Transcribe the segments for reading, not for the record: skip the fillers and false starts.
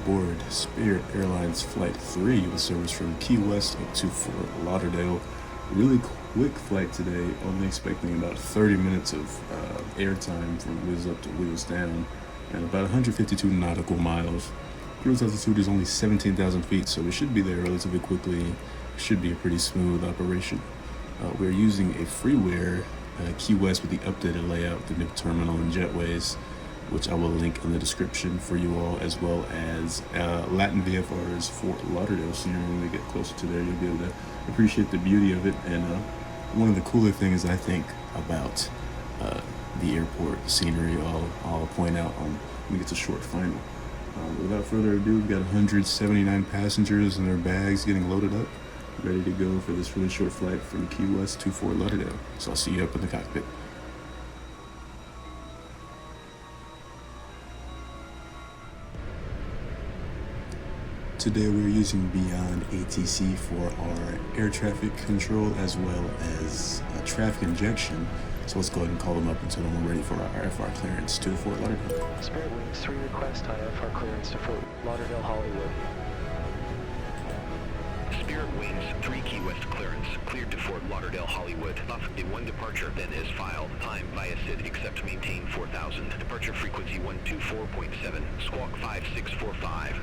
aboard Spirit Airlines Flight 3 with service from Key West up to Fort Lauderdale. Really quick flight today, only expecting about 30 minutes of airtime from wheels up to wheels down, and about 152 nautical miles. Cruise altitude is only 17,000 feet, so we should be there relatively quickly. Should be a pretty smooth operation. We're using a freeware Key West with the updated layout, the new terminal and jetways, which I will link in the description for you all, as well as Latin VFR's Fort Lauderdale scenery. When we get closer to there, you'll be able to appreciate the beauty of it. And one of the cooler things I think about the airport scenery, I'll point out when we get to short final. Without further ado, we've got 179 passengers and their bags getting loaded up, ready to go for this really short flight from Key West to Fort Lauderdale. So I'll see you up in the cockpit. Today we're using BeyondATC for our air traffic control as well as traffic injection. So let's go ahead and call them up and tell them we're ready for our IFR clearance to Fort Lauderdale. Spirit Wings 3 request IFR clearance to Fort Lauderdale, Hollywood. Spirit Wings 3 Key West clearance, cleared to Fort Lauderdale, Hollywood. Off in one departure, then is filed. Time via SID, except maintain 4000. Departure frequency 124.7, squawk 5645.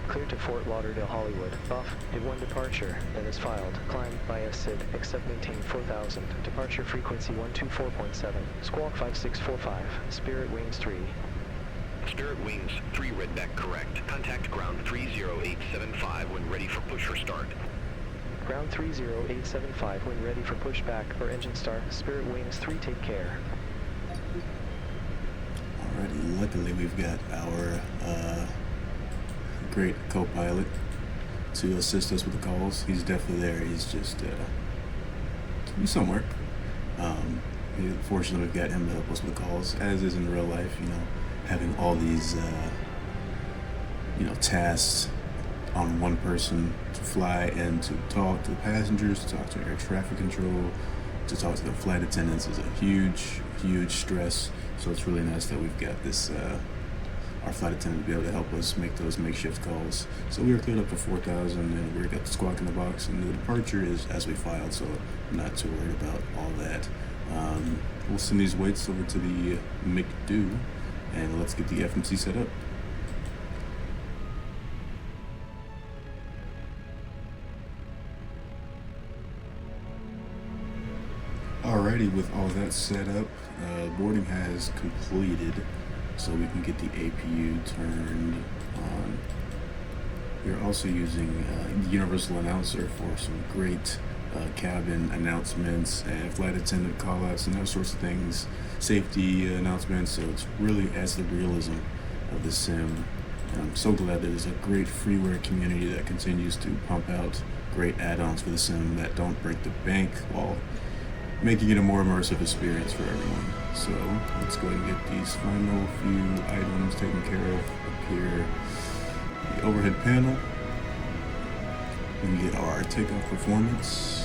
Cleared to Fort Lauderdale, Hollywood. Off in one departure, then is filed. Climb via SID, except maintain 4000. Departure frequency 124.7, squawk 5645. Spirit Wings 3. Spirit Wings 3 redback correct. Contact ground 30875 when ready for push or start. Ground 30875 when ready for pushback or engine start. Spirit Wings 3, take care. Alrighty, luckily we've got our great co-pilot to assist us with the calls. He's definitely there. He's just he's somewhere. Fortunately, we've got him to help us with the calls, as is in real life. You know, having all these tasks on one person to fly and to talk to the passengers, to talk to air traffic control, to talk to the flight attendants is a huge stress. So it's really nice that we've got this our flight attendant to be able to help us make those makeshift calls. So we were cleared up to 4,000 and we got the squawk in the box, and the departure is as we filed, so I'm not too worried about all that. We'll send these weights over to the McDo and let's get the FMC set up. Alrighty, with all that set up, boarding has completed, so we can get the APU turned on. We're also using the Universal Announcer for some great cabin announcements and flight attendant call-outs and those sorts of things, safety announcements, so it really adds the realism of the sim. And I'm so glad that there's a great freeware community that continues to pump out great add-ons for the sim that don't break the bank while making it a more immersive experience for everyone. So let's go ahead and get these final few items taken care of up here. The overhead panel. We can get our takeoff performance.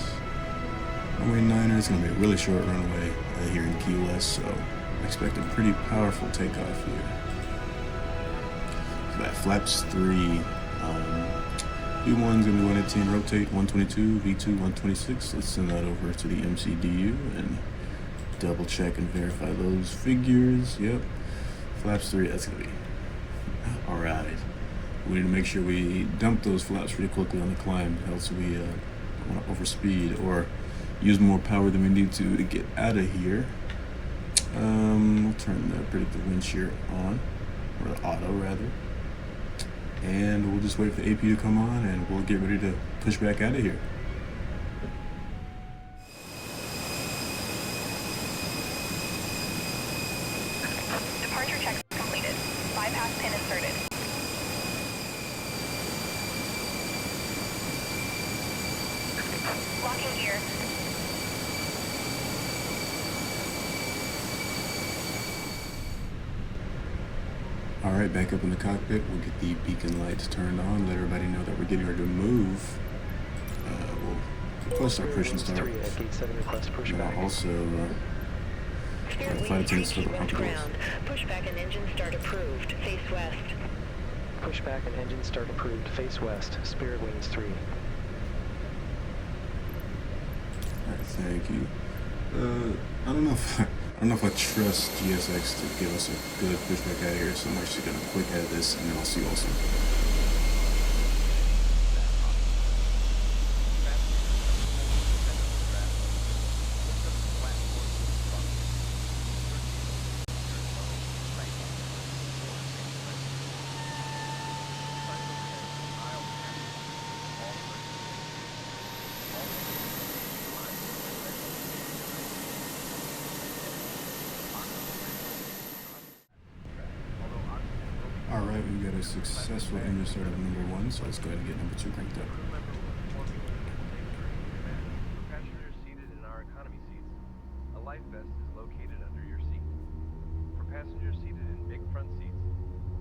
Runway 9er is going to be a really short runway here in Key West, so I expect a pretty powerful takeoff here. So that flaps 3. V1's going to be 118 rotate, 122, V2 126. Let's send that over to the MCDU and double check and verify those figures. Yep, flaps 3, that's going to be alright. We need to make sure we dump those flaps pretty quickly on the climb, else we want to overspeed or use more power than we need to get out of here. We'll turn the predictive wind shear on, or auto rather. And we'll just wait for the APU to come on and we'll get ready to push back out of here. Departure checks completed. Bypass pin inserted. Locking gear. Alright, back up in the cockpit, we'll get the beacon lights turned on, let everybody know that we're getting ready to move. We'll post our push and start. And I'll also flight attendants for the pump goals. Pushback and engine start approved. Face west. Pushback and engine start approved. Face west. Spirit Wings 3. Alright, thank you. I don't know if I trust GSX to give us a good pushback out of here, so I'm actually gonna quick edit this and then I'll see you all soon. Alright, we got a successful engine start of number 1, so let's go ahead and get number 2 cranked up. Passengers seated in our economy seats, a life vest is located under your seat. For passengers seated in big front seats,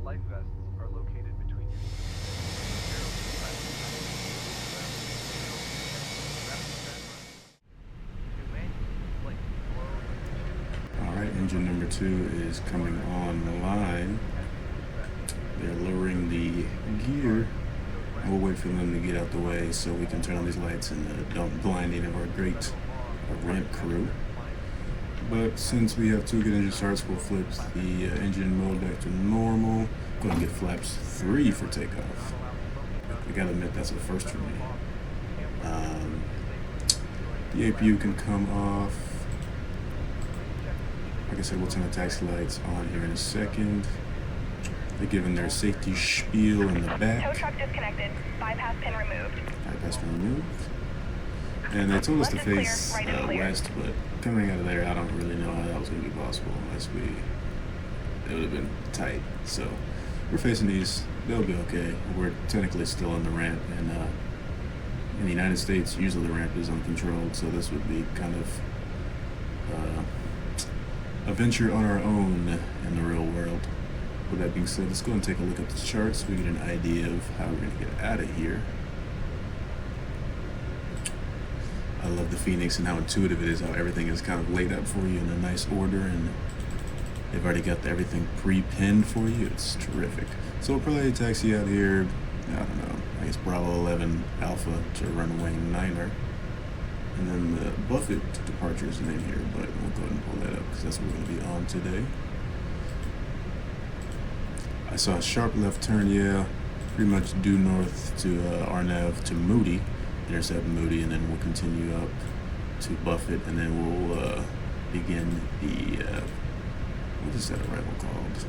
life vests are located between your seats. Alright, engine number 2 is coming online. They're lowering the gear. We'll wait for them to get out the way so we can turn on these lights and don't blind any of our great ramp crew. But since we have 2 good engine starts, we'll flip the engine mode back to normal. Go and get flaps 3 for takeoff. I gotta admit, that's a first for me. The APU can come off. Like I said, we'll turn the taxi lights on here in a second. They're giving their safety spiel in the back. Tow truck disconnected. Bypass pin removed. Bypass pin removed. And they told us to Left is clear, face right is clear. west, but coming out of there, I don't really know how that was going to be possible unless it would have been tight. So we're facing these. They'll be okay. We're technically still on the ramp, and in the United States, usually the ramp is uncontrolled, so this would be kind of a venture on our own in the real world. With that being said, let's go and take a look at the charts so we get an idea of how we're going to get out of here. I love the Fenix and how intuitive it is, how everything is kind of laid out for you in a nice order, and they've already got everything pre-pinned for you. It's terrific. So we'll probably taxi out here, I don't know, I guess Bravo 11 Alpha to runway 9er. And then the Buffett departure is in here, but we'll go ahead and pull that up because that's what we're going to be on today. I saw a sharp left turn, yeah, pretty much due north to Arnav to Moody, intercept Moody, and then we'll continue up to Buffett, and then we'll begin the, what is that arrival called?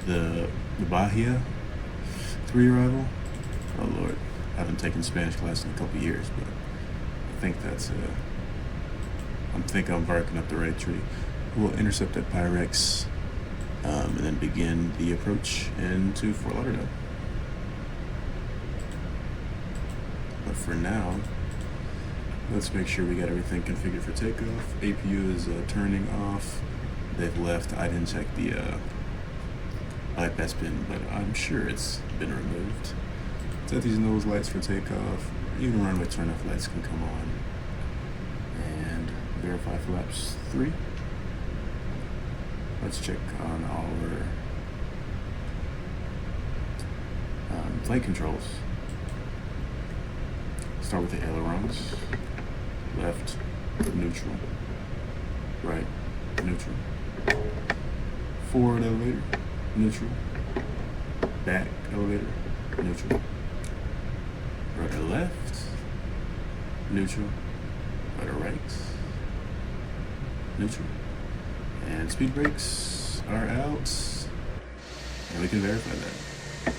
The Bahia 3 arrival? Oh Lord, I haven't taken Spanish class in a couple years, but I think that's, I think I'm barking up the right tree. We'll intercept at Pyrex, and then begin the approach into Fort Lauderdale. But for now, let's make sure we got everything configured for takeoff. APU is turning off. They've left. I didn't check the bypass pin, but I'm sure it's been removed. Set these nose lights for takeoff. Even runway turn-off lights can come on. And verify flaps 3. Let's check on our flight controls. Start with the ailerons. Left, neutral. Right, neutral. Forward elevator, neutral. Back elevator, neutral. Right or left, neutral. Right or right, neutral. And speed brakes are out, and we can verify that.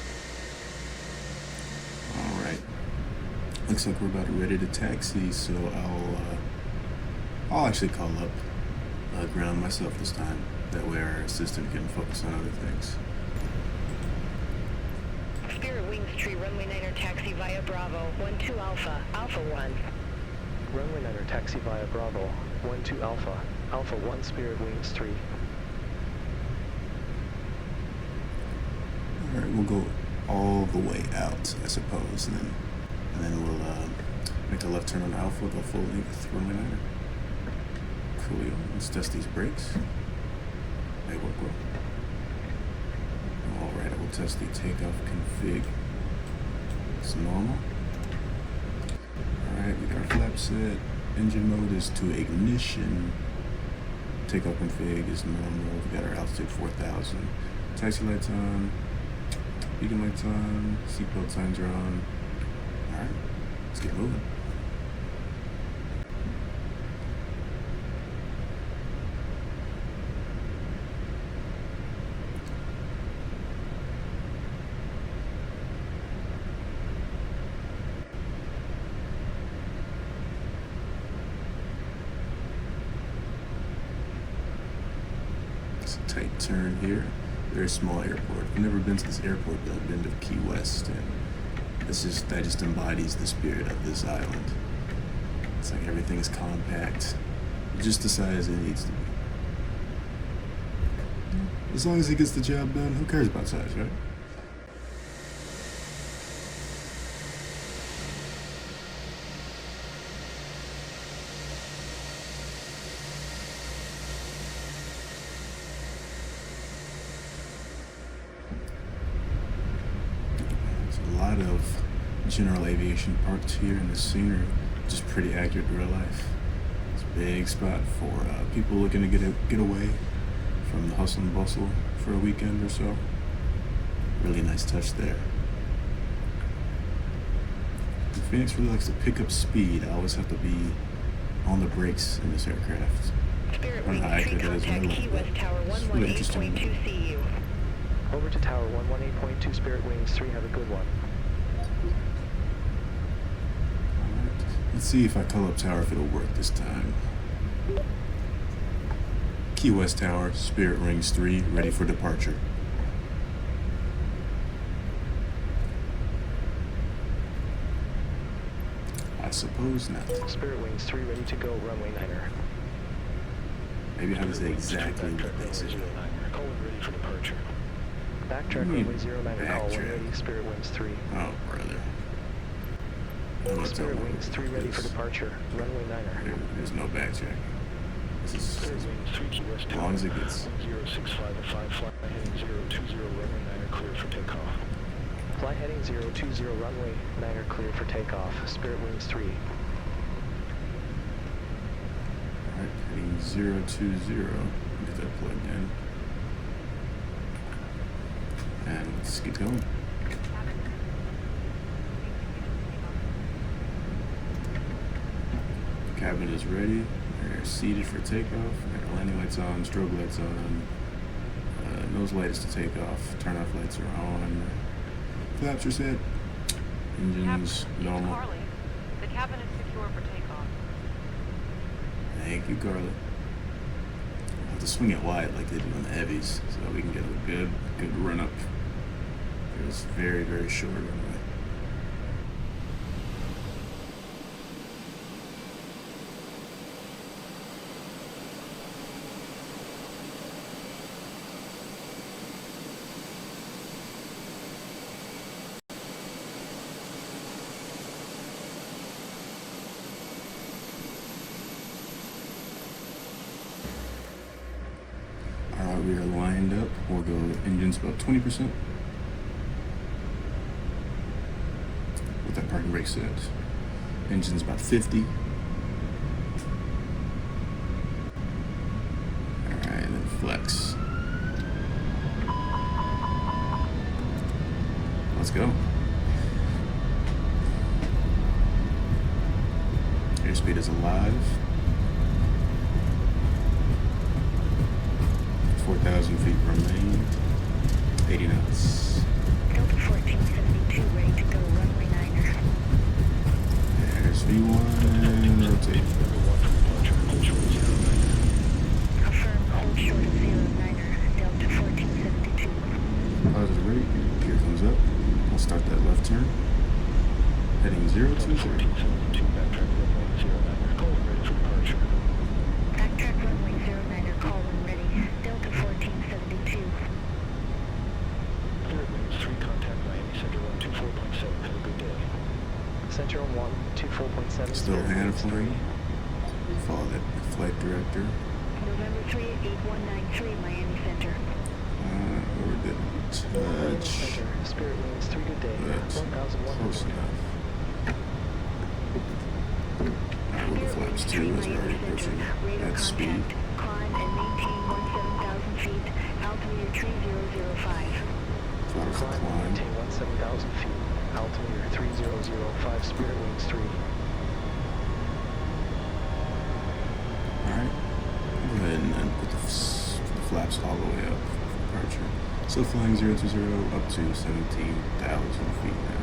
All right, looks like we're about ready to taxi, so I'll actually call up ground myself this time. That way our assistant can focus on other things. Spirit Wings Tree, runway 9er taxi via Bravo, 12 Alpha, Alpha 1. Runway 9er taxi via Bravo, 12 Alpha, Alpha 1 Spirit Wings 3. Alright, we'll go all the way out, I suppose, and then we'll make a left turn on Alpha, go full length, runway 9er. Coolio. Let's test these brakes. They work well. test the takeoff config. It's normal. Alright, we got our flap set. Engine mode is to ignition. Takeoff config is normal. We got our altitude 4,000. Taxi lights on. Beacon lights on. Seatbelt signs are on. Alright, let's get moving. Tight turn here. Very small airport. I've never been to this airport, but I've been to Key West, and that just embodies the spirit of this island. It's like everything is compact, just the size it needs to be. As long as it gets the job done, who cares about size, right? Of general aviation parked here in the scenery, just pretty accurate to real life. It's a big spot for people looking to get away from the hustle and bustle for a weekend or so. Really nice touch there. And Fenix really likes to pick up speed. I always have to be on the brakes in this aircraft. Spirit I don't know how accurate that is in contact real Key life, West but Tower it's really interesting. 118.2 CU. Over to Tower 118.2 Spirit Wings 3, have a good one. Let's see if I call up tower if it'll work this time. Key West Tower, Spirit Rings 3, ready for departure. I suppose not. Spirit Wings 3, ready to go, runway 9er. Maybe I have to say exactly what they said. Colon ready for departure. Backtrack runway 09er, call 1 ready, Spirit Wings 3. Oh, brother. Spirit Wings 3 ready for departure, runway 9er. There's no backtrack. This is Spirit Wings 3 Key West as long as it gets. 065 fly heading 020, runway 9er clear for takeoff. Fly heading 020, runway 9er clear for takeoff, Spirit Wings 3. Alright, heading 020. Get that plugged in. And let's get going. Cabin is ready. We're seated for takeoff. Our landing lights on, strobe lights on. Nose light is to take off. Turn off lights are on. Flaps are set. Engines normal. Carly, the cabin is secure for takeoff. Thank you, Carly. I'll have to swing it wide like they do on the heavies so we can get a good run up. It's very, very short runway. We are lined up. We'll go engines about 20%. With that parking brake set. Engines about 50. Alright, and then flex. Let's go. Airspeed is alive. 4,000 feet remain. 80 knots. Delta 1472, ready to go, runway 9er. There's V1 and rotate. Affirm, hold short of 09er, Delta 1472. Positive rate. Gear comes up. We'll start that left turn. Heading 020. Backtrack runway 09er, call 1 ready for departure. Backtrack runway 09er, call 1 ready, Delta 1472. Spirit Wings 3, contact Miami Center 124.7, have a good day. Center 124.7. Still Spirit hand Wings flying. Follow that flight director. November 3, 8193, Miami Center. Where did we touch? Center, Spirit Airlines 3 good day, That's 1,100. close enough. Well, the flaps too is already approaching at speed. Climb and maintain 17,000 feet. Altimeter tree 005. Flaps to Climb and climb. maintain 17,000 feet. Altimeter 3005, Spirit Wings 3. Alright. Go ahead and put the flaps all the way up for departure. Still flying 020 up to 17,000 feet now.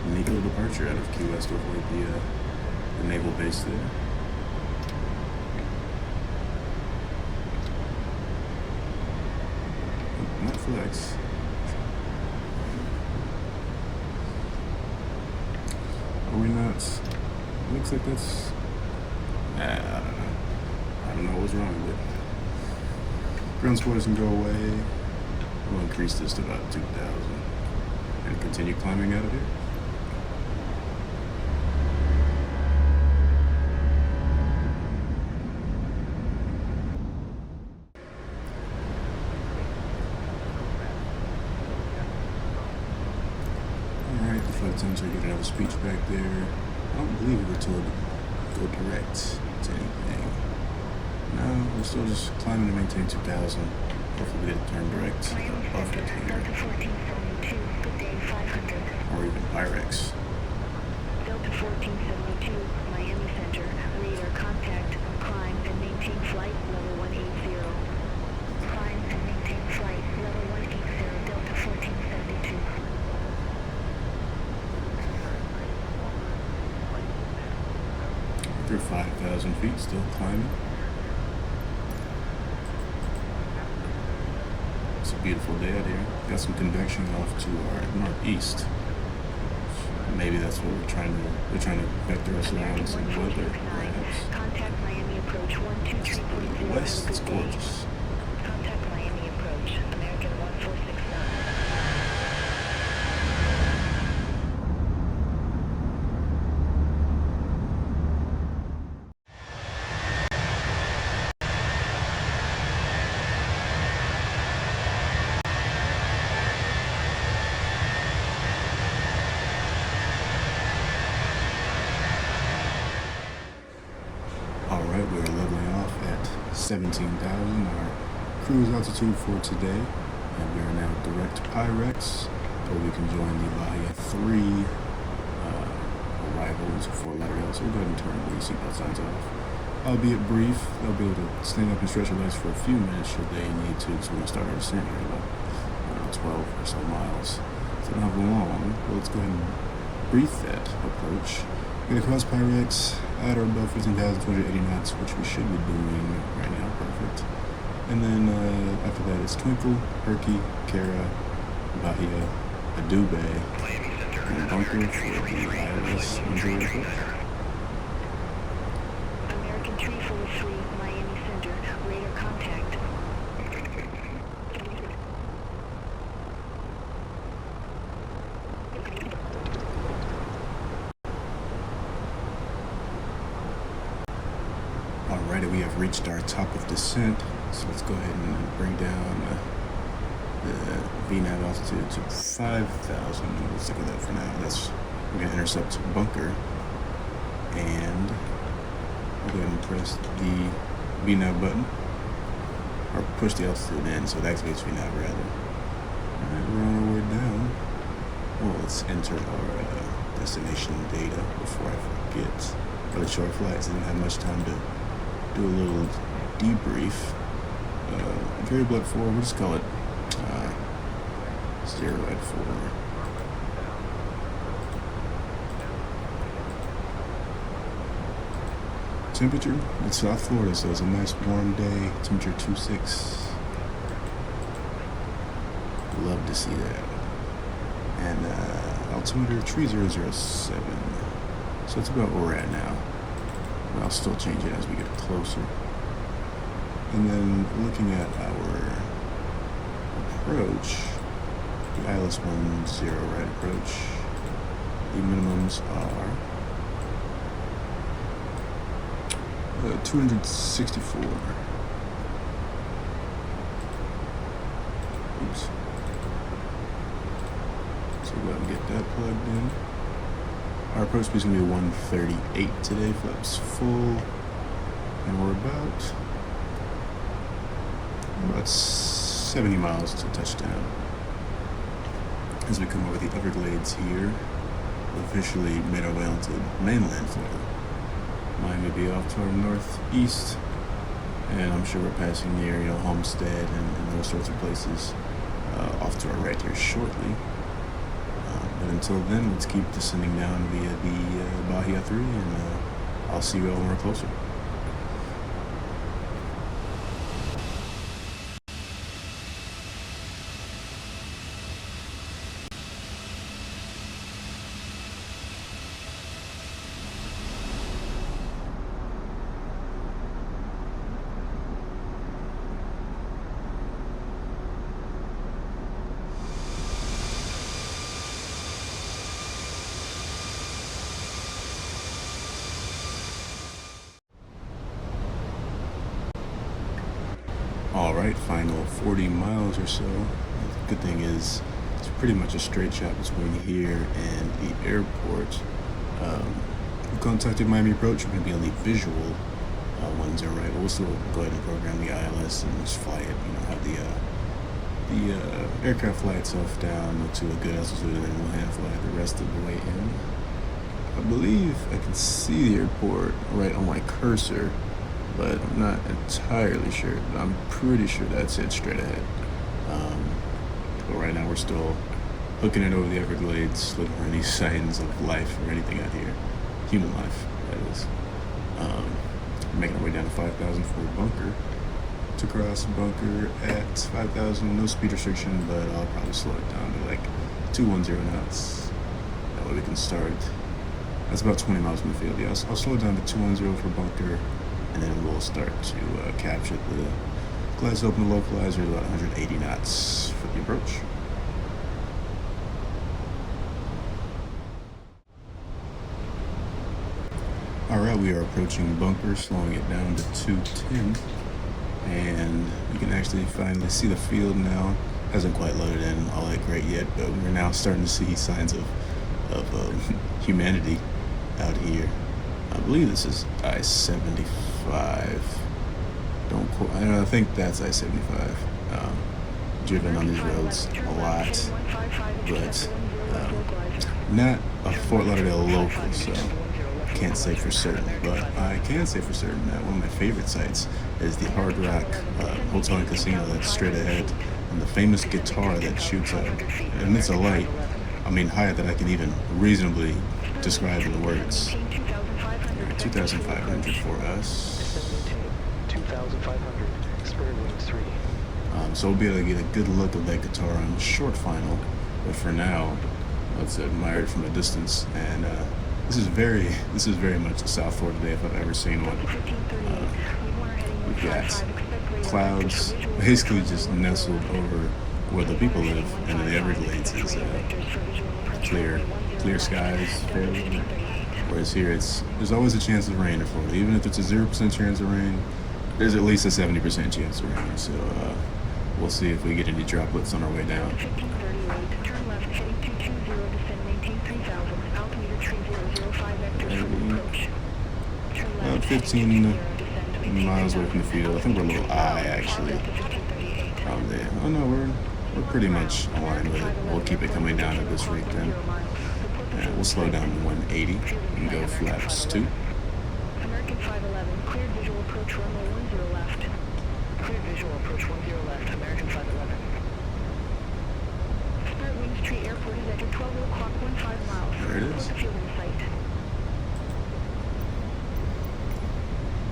Neat little departure out of Key West to avoid the naval base there. Not flex. Are we not? Looks like that's. I don't know. I don't know what's wrong with it. Ground spoilers can go away. We'll increase this to about 2,000 and continue climbing out of here. Alright, the flight attendants are giving another speech back there. I don't believe we were told to go direct to anything. No, we're still just climbing to maintain 2,000. Hopefully we get a turn direct above it here. Delta 1472, good day 500. Or even Pyrex. Delta 1472, Miami Center, radar contact, climb and maintain flight level 180. Climb and maintain flight level 180, Delta 1472. Through 5,000 feet, still climbing. It's a beautiful day out here. Got some convection off to our northeast. Maybe that's what we're trying to vector us around some weather, perhaps. Contact Miami approach 123.0. West, it's gorgeous. Contact Miami approach, American 1469. Alright, we're leveling off at 17,000, our cruise altitude for today. And we are now direct Pyrex, where we can join the Bahia 3 arrival into Fort Lauderdale. So we'll go ahead and turn the seatbelt signs off. Albeit brief, they'll be able to stand up and stretch their legs for a few minutes should they need to, because we're going to start our descent here about 12 or so miles. So not long, but let's go ahead and brief that approach. We're going to cross Pyrex at or above 15,280 knots, which we should be doing right now. Perfect. And then after that, it's Twinkle, Herky, Cara, Bahia, Adube, and Bunker for the ILS injury report. American 343, Miami Center, radar contact. Alrighty, we have reached our top of descent, so let's go ahead and bring down the VNAV altitude to 5,000. Let's stick with that for now. We're going to intercept Bunker, and I'll go ahead and press the VNAV button, or push the altitude in, so it activates VNAV rather. Alright, we're on our way down. Well, let's enter our destination data before I forget. Really short flights, didn't have much time to do a little debrief. Variable at 4, we'll just call it 0 at 4. temperature. It's South Florida, so it's a nice warm day. Temperature 26. Love to see that. And altimeter 3007. So that's about where we're at now. And I'll still change it as we get closer. And then looking at our approach, the ILS 10 right approach, the minimums are 264. Oops. So go ahead and get that plugged in. Our approach speed is going to be 138 today, flaps full, and we're about 70 miles to touchdown. As we come over the Everglades here, we officially made our way onto mainland Florida. Miami will be off to our northeast, and I'm sure we're passing near, Homestead and those sorts of places off to our right here shortly. But until then, let's keep descending down via the Bahia 3, and I'll see you all when we're closer. Alright, final 40 miles or so. The good thing is it's pretty much a straight shot between here and the airport. We contacted Miami Approach. We're going to be on the visual ones are right. We'll still go ahead and program the ILS and just fly it, have the aircraft fly itself down to a good altitude, and then we'll hand fly the rest of the way in. I believe I can see the airport right on my cursor, but I'm not entirely sure. I'm pretty sure that's it straight ahead. But right now we're still hooking it over the Everglades, looking for any signs of life or anything out here. Human life, that is. Making our way down to 5,000 for a bunker. To cross bunker at 5,000, no speed restriction, but I'll probably slow it down to like 210 knots. That way we can start. That's about 20 miles from the field. Yeah, I'll slow it down to 210 for bunker, and then we'll start to capture the glass open localizer at about 180 knots for the approach. Alright, we are approaching bunker, slowing it down to 210, and you can actually finally see the field now. Hasn't quite loaded in all that great yet, but we're now starting to see signs of humanity out here. I believe this is I-75. Don't quote. I think that's I-75. Driven on these roads a lot, but not a Fort Lauderdale local, so can't say for certain. But I can say for certain that one of my favorite sites is the Hard Rock Hotel and Casino that's straight ahead, and the famous guitar that shoots out. And it's a light, higher than I can even reasonably describe in the words. 2,500 for us. 2,500. Spirit Wings 3. So we'll be able to get a good look of that guitar on the short final. But for now, let's admire it from a distance. And this is very much a South Florida day if I've ever seen one. We've got clouds basically just nestled over where the people live, and the Everglades is clear skies. Whereas here, there's always a chance of rain in Florida. Even if it's a 0% chance of rain, there's at least a 70% chance of rain. So we'll see if we get any droplets on our way down. About 15 miles away from the field. I think we're a little I actually. There. Oh no, we're pretty much aligned with it. We'll keep it coming down at this rate then. And we'll slow down to 180 and go flaps 2. American 511, cleared visual approach runway 10 left. Cleared visual approach 10 left, American 511. Spirit Wings Tree Airport is at your 12 o'clock 15 miles. There it is. Field in sight.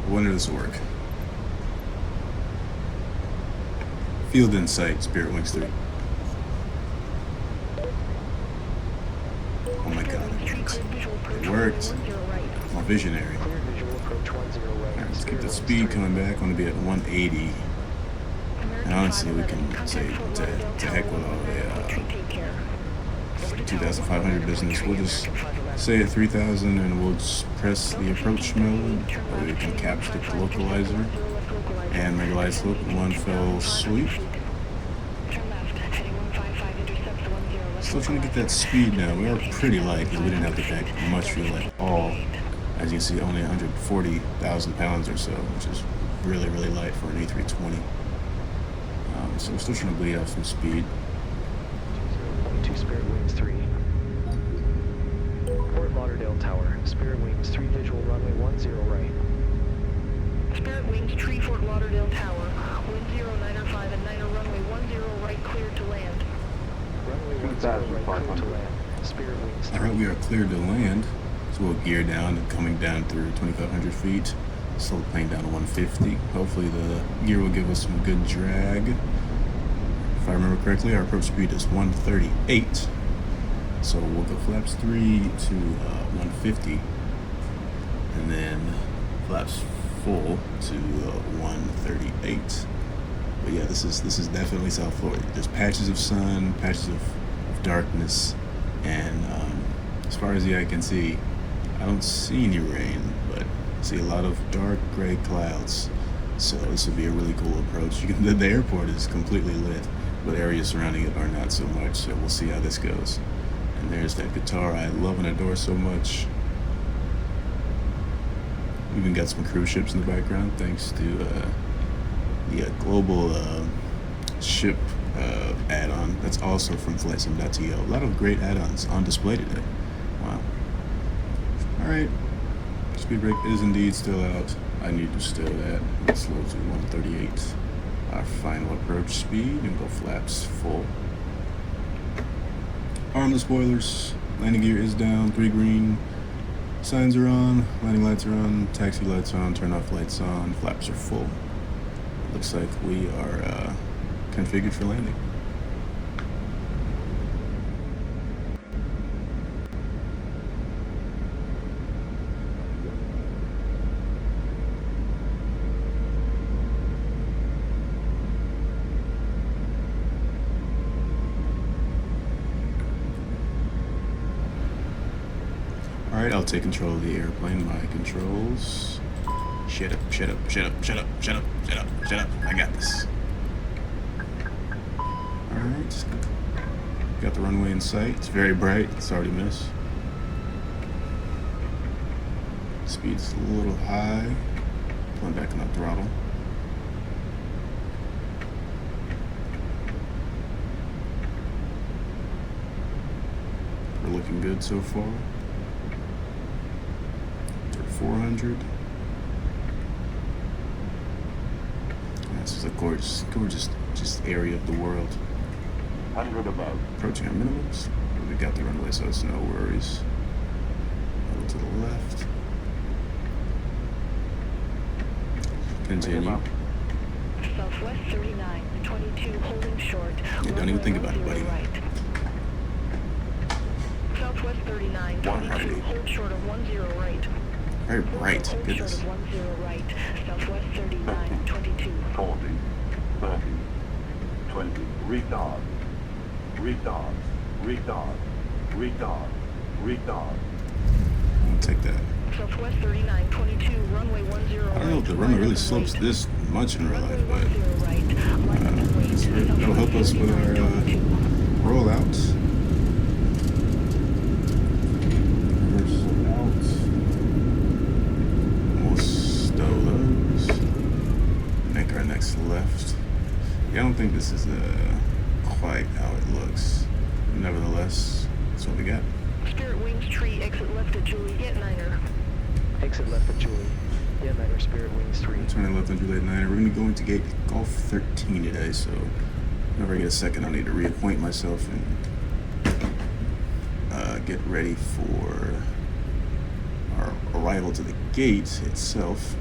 I wonder if this will work. Field in sight, Spirit Wings 3. Oh my god, it worked. It worked. I'm visionary. Cleared visual approach 10 right. Alright, let's get Spirit the Wings speed 3. coming back. I'm gonna be at 180. And honestly, we can say to heck with all the 2,500 business. We'll just say at 3,000 and we'll just press the approach mode. That way we can capture the localizer and the glide slope in one fell swoop. Still trying to get that speed now. We are pretty light because we didn't have to pack much fuel at all. As you can see, only 140,000 pounds or so, which is really, really light for an A320. So we're still trying to bleed off some speed. 20.2 Spirit Wings 3. Fort Lauderdale Tower. Spirit Wings 3 visual runway 10 right. Spirit Wings tree Fort Lauderdale Tower. Wind 095 and 9 runway 10 right cleared to land. Runway 10 right cleared to land. Spirit Wings 3. Alright, we are cleared to land. So we'll gear down and coming down through 2,500 feet. Slow the plane down to 150. Hopefully the gear will give us some good drag. If I remember correctly, our approach speed is 138. So we'll go flaps 3 to 150. And then flaps full to 138. But yeah, this is definitely South Florida. There's patches of sun, patches of darkness, and as far as the eye can see, I don't see any rain, but I see a lot of dark gray clouds. So this would be a really cool approach. You can, the airport is completely lit, but areas surrounding it are not so much. So we'll see how this goes. And there's that guitar I love and adore so much. Even got some cruise ships in the background, thanks to the global ship add-on. That's also from flightsim.to. A lot of great add-ons on display today. Wow. All right. Speed brake is indeed still out. I need to stow that. Let's slow to 138. Our final approach speed, and go flaps full. Arm the spoilers. Landing gear is down. 3 green. Signs are on. Landing lights are on. Taxi lights on. Turn off lights on. Flaps are full. Looks like we are configured for landing. Alright, I'll take control of the airplane. My controls. Shut up, shut up, shut up, shut up, shut up, shut up, shut up. I got this. Alright. Got the runway in sight. It's very bright. It's already missed. Speed's a little high. Pulling back on the throttle. We're looking good so far. 400. This is a gorgeous just area of the world. 100 above. Approaching our minimums. We got the runway, so it's no worries. A little to the left. Continue. Southwest 39, 22 holding short. Yeah, don't even think about it, buddy. Right. Southwest 39, 22 hold short of 10 right. Very bright. Goodness. 10 right, Southwest 39, 22. 40, 30, 20, retard, retard, retard, retard, retard. I'll take that. Southwest 39, 22, runway 10 right. I don't know if the runway really slopes this much in real life, but that'll help us with our rollout. Left. Yeah, I don't think this is quite how it looks. Nevertheless, that's what we got. Spirit Wings tree, exit left at Juliet Niner. Exit left at Juliet Niner, Spirit Wings 3. Turning left on Juliet Niner. We're going to be going to gate Golf 13 today, so whenever I get a second, I'll need to reacquaint myself and get ready for our arrival to the gate itself.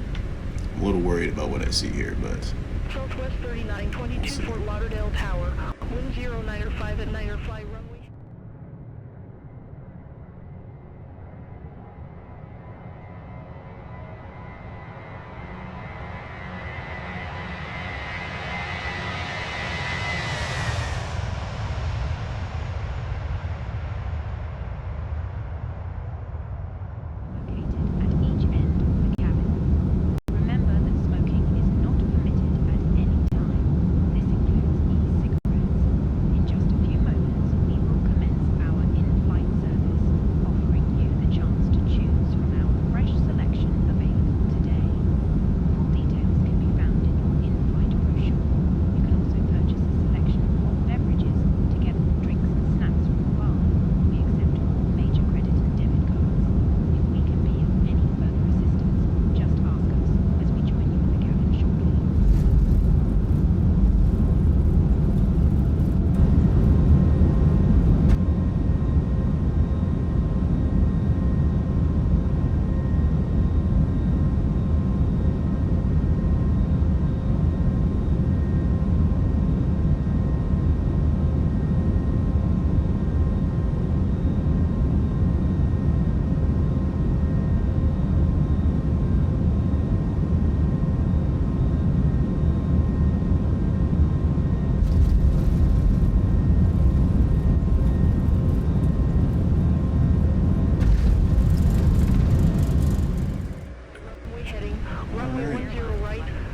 I'm a little worried about what I see here, but Southwest 3922 Fort Lauderdale Tower. Wind 095 at Niner, fly runway.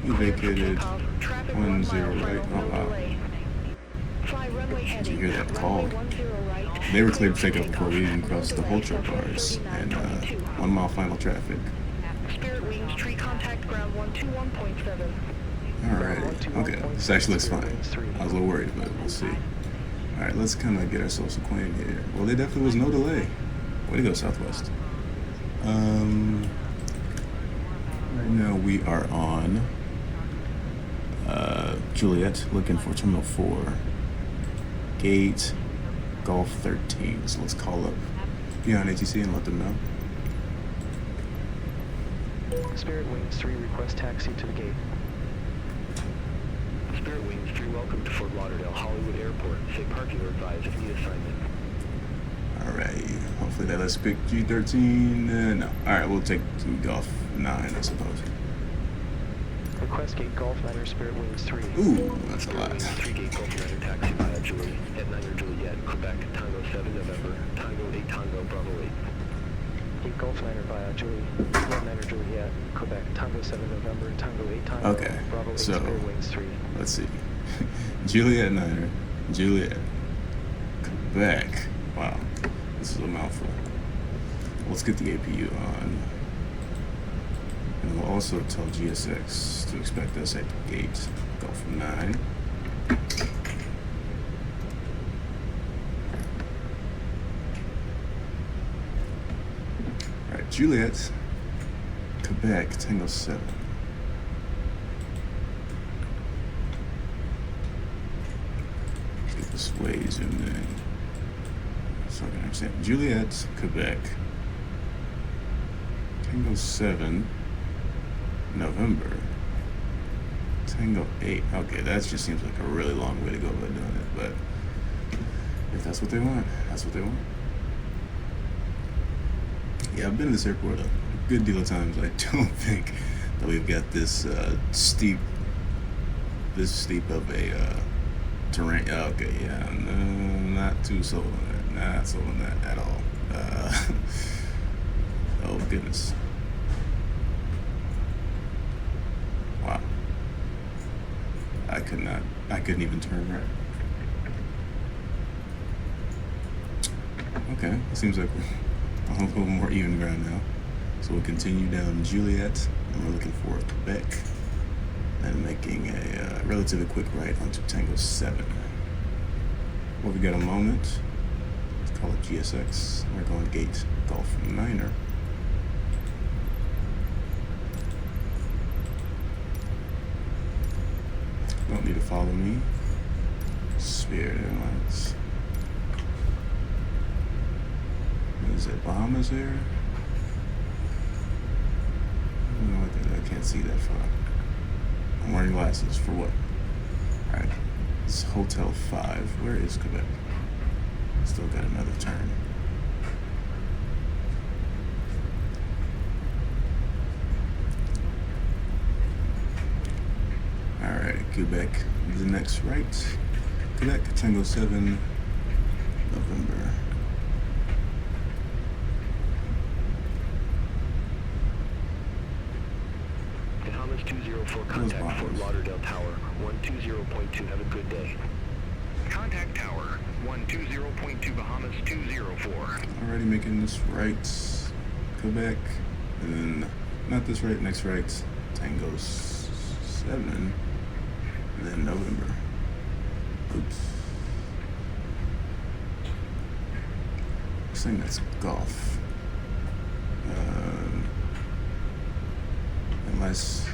You vacated 10 right. Oh wow. Did you hear that call? They were cleared to take off before we even crossed the whole trip bars. And 1 mile final traffic. Spirit Wings, tree contact ground 121.7. Alrighty. Okay. This actually looks fine. I was a little worried, but we'll see. Alright, let's kind of get ourselves acquainted here. Well, there definitely was no delay. Way to go, Southwest. Right now we are on Juliet, looking for Terminal 4, Gate Golf 13. So let's call up BeyondATC and let them know. Spirit Wings 3, request taxi to the gate. Spirit Wings 3, welcome to Fort Lauderdale, Hollywood Airport. Say parking or advise if need assignment. Alright, hopefully that lets pick G13. No. Alright, we'll take Golf 9, I suppose. Request gate Golf 9 Spirit Wings 3. Ooh, that's a Spirit lot. Wings 3, gate Golf 9 taxi via Julie at 9 Juliet, Quebec, Tango 7 November, Tango 8 Tango, Bravo 8. Gate Golf 9 via Julie, 9 Juliet, Quebec, Tango 7 November, Tango 8 Tango, Okay, Bravo 8 so Spirit Wings 3. let's see. Juliet 9er, Juliet, Quebec. Wow, this is a mouthful. Let's get the APU on. And we'll also tell GSX to expect us at gate Golf 9. Alright, Juliet, Quebec, Tango 7. Let's get this way zoomed in so I can understand. Juliet, Quebec, Tango 7. November, Tango 8. Okay, that just seems like a really long way to go about doing it, but if that's what they want, that's what they want. Yeah, I've been to this airport a good deal of times. I don't think that we've got this steep of a terrain. Okay, yeah, no, not too sold on that. Not sold on that at all. Oh goodness. Wow. I couldn't even turn right. Okay, it seems like we're on a little more even ground now. So we'll continue down Juliet, and we're looking for Quebec, and making a relatively quick right onto Tango 7. Well, we got a moment. Let's call it GSX. We're going gate Golf 9er. Don't need to follow me. Spirit Airlines. What is it, Bahamas Air? I don't know what that can't see that far. I'm wearing glasses for what? Alright, this is Hotel 5. Where is Quebec? Still got another turn. Alright, Quebec, the next right. Quebec, Tango 7, November. Bahamas 204, contact Fort Lauderdale Tower 120.2. Have a good day. Contact Tower 120.2, Bahamas 204. Already making this right. Quebec, and then not this right, next right. Tango 7, and then November. Oops. I think that's golf. Unless.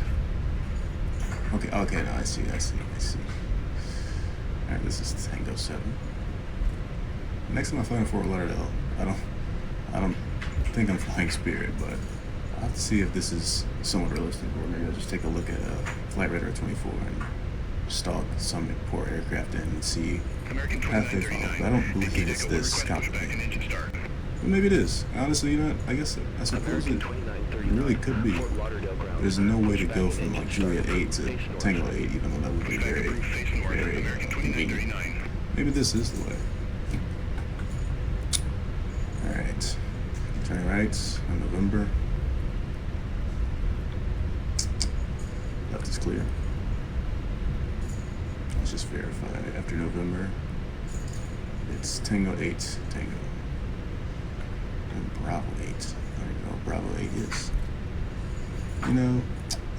Okay, no, I see. Alright, this is Tango 7. Next time I fly in Fort Lauderdale, I don't think I'm flying Spirit, but I'll have to see if this is somewhat realistic, or maybe I'll just take a look at Flight Radar 24 and stalk some poor aircraft in and see how they fall. But I don't believe it's this complicated. But maybe it is. Honestly, you know what? I suppose it really could be. There's no way to go from like Juliet 8 to Tango 8, even though that would be very, very convenient. Maybe this is the way. Alright. Turn right on November. Left is clear. Let's just verify after November. It's Tango 8, Tango. And Bravo 8. I don't even know what Bravo 8 is. You know,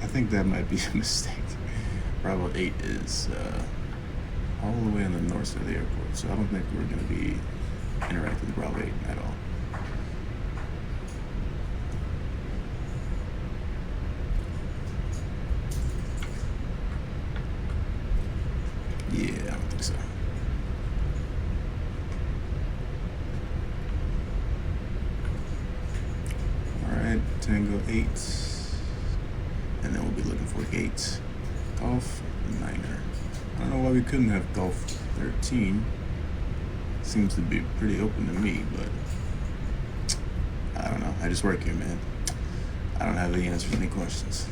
I think that might be a mistake. Bravo 8 is all the way on the north side of the airport, so I don't think we're going to be interacting with Bravo 8 at all. Yeah, I don't think so. Alright, Tango 8. And then we'll be looking for gate Golf 9er. I don't know why we couldn't have Golf 13. Seems to be pretty open to me, but I don't know. I just work here, man. I don't have the answers to any questions.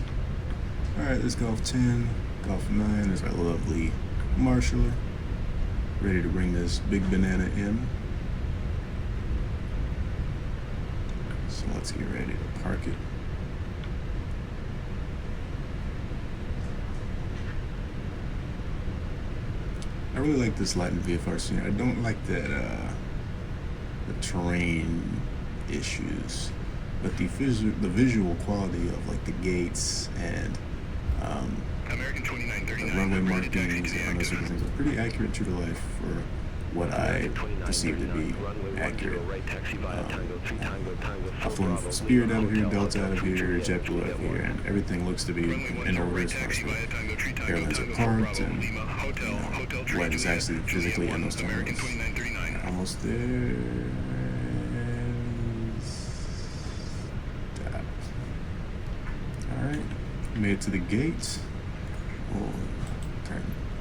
Alright, there's Golf 10, Golf 9. There's our lovely marshaller, ready to bring this big banana in. So let's get ready to park it. I really like this light in VFR scene. I don't like that the terrain issues, but the visual quality of like the gates and the runway markings and those sort of things are pretty accurate, true to life for what I perceive to be accurate. I've flown Spirit out of here, Delta out of here, JetBlue out of here, and everything looks to be in order as far as what airlines are parked and what is actually physically in those terminals. Almost there. Stop. Alright, made it to the gate. We'll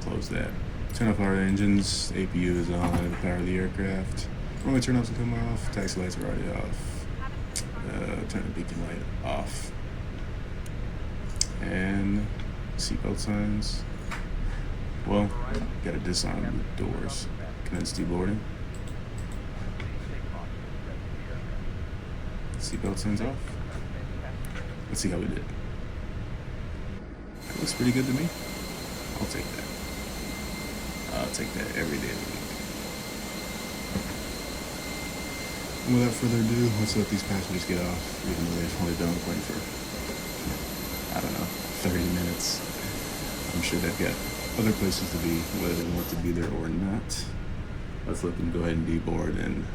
close that. Turn off our engines, APU is on, power the aircraft. Runway turn offs will come off, taxi lights are already off. Turn the beacon light off. And seatbelt signs. Well, gotta disarm the doors. Commence deboarding. Seatbelt signs off. Let's see how we did. That looks pretty good to me. I'll take that. I'll take that every day of the week. And without further ado, let's let these passengers get off, even though they've only been on the plane for, I don't know, 30 minutes. I'm sure they've got other places to be, whether they want to be there or not. Let's let them go ahead and deboard and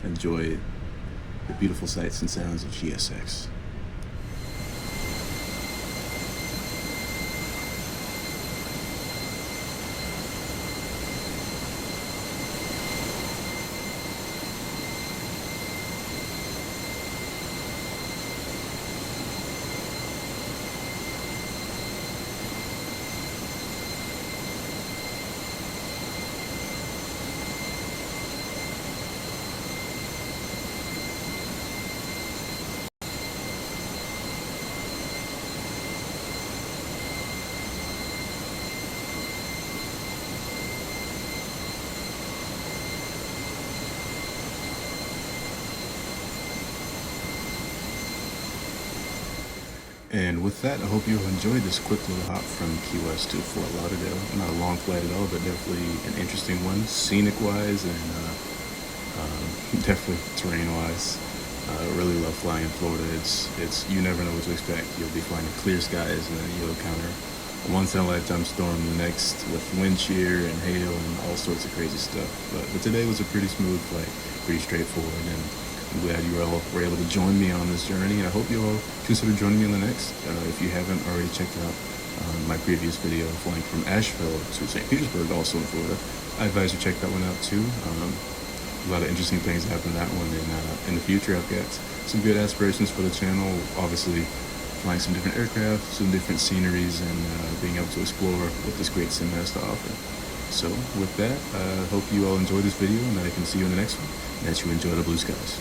enjoy the beautiful sights and sounds of GSX. And with that, I hope you enjoyed this quick little hop from Key West to Fort Lauderdale. Not a long flight at all, but definitely an interesting one, scenic-wise and definitely terrain-wise. Really love flying in Florida. It's you never know what to expect. You'll be flying in clear skies, and then you'll encounter a once-in-a-lifetime storm the next with wind shear and hail and all sorts of crazy stuff. But today was a pretty smooth flight, pretty straightforward, and I'm glad you all were able to join me on this journey, and I hope you all consider joining me on the next. If you haven't already checked out my previous video flying from Asheville to St. Petersburg, also in Florida, I advise you check that one out too. A lot of interesting things happen in that one, and in the future I've got some good aspirations for the channel, obviously flying some different aircraft, some different sceneries, and being able to explore what this great sim has to offer. So with that, I hope you all enjoyed this video, and that I can see you in the next one, and that you enjoy the blue skies.